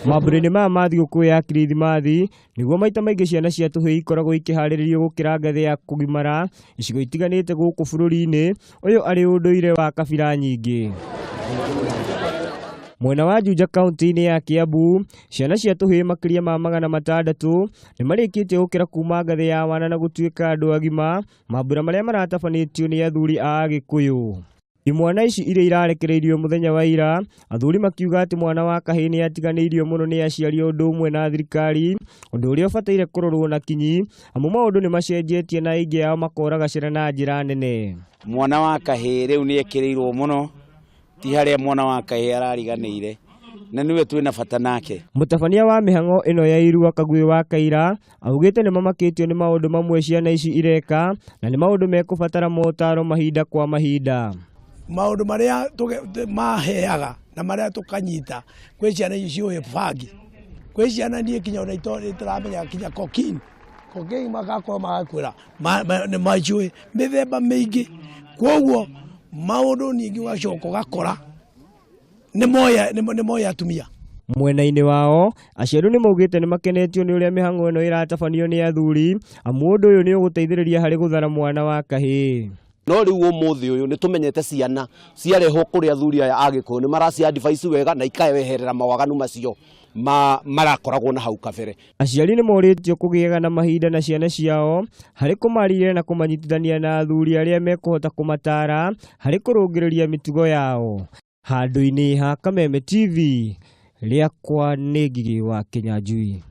Mambura-inĩ maya ma thigũkũ ya Kirithimathi nĩguo maita maingĩ ciana cia tũhĩĩ ikoragwo ikĩharĩrĩrio gũkĩra ngathĩ ya kũgimara icigo itiganĩte gũkũ bũrũri-inĩ, ũyũ arĩ ũndũire wa kabira nyingĩ. Mwena wa Juja kaunti-inĩ ya Kiambu, ciana cia tũhĩĩ makĩria ma 600 nĩmarĩkĩtie gũkĩra kuma ngathĩ ya wana na gũtuĩka andũ agima, mambura marĩa maratabanĩtio nĩ athuri a Gĩkũyũ. Imwana ici iria irarekereirio muthenya wa ira, athuri makiuga atĩ mwana wa kahii nĩ atiganĩirio mũno nĩ aciari ũndũ ũmwe na thirikari, ũndũ ũrĩa ũbataire kũrorwo na kinyi, amu maũndũ nĩ macenjetie na aingĩ ao makoraga ciana na njĩra nene. Mwana wa kahii rĩu nĩ ekĩrĩirwo mũno, ti harĩa mwana wa kahii arariganĩire, na niwe twĩna bata nake. Mũtabania wa mĩhang'o ĩno ya Irua Kagũĩ wa Kaira augĩte nĩ mamakĩtio nĩ maũndũ mamwe ciana ici ireka, na nĩ maũndũ mekũbatara motaro mahinda kwa mahinda. Maũndũ marĩa maheaga na marĩa tũkanyita kwĩ ciana icio bangi, kwĩ ciana niĩ kinya ona itaramenya kinya cocaine magakorwo magakwĩra nĩ maciũĩ mĩthemba mĩingĩ, kwoguo maũndũ ningĩ ũgacoka ũgakora nĩ moya atumia. Mwena-inĩ wao, aciari nĩ maugĩte nĩ makenetio nĩ ũrĩa mĩhang'o ĩno ĩratabanio nĩ athuri, amu ũndũ ũyũ nĩ ũgũteithĩrĩria harĩ gũthara mwana wa kahii. No rĩu ũmũthĩ ũyũ nĩ tũmenyete ciana ciarehwo kũrĩ athuri aya a Gĩkũyũ nĩ maracia advice wega na ikaweherera mawaganu macio marakoragwo na hau kabere. Aciari nĩ morĩtio kũgĩaga na mahinda na ciana ciao harĩ kũmarĩrĩra na kũmanyitithania na athuri arĩa mekũhota kũmatara harĩ kũrũngĩrĩria mĩtugo yao. Handũ-inĩ ha Kameme TV, rĩakwa nĩ Ngigĩ wa Kenya Njui.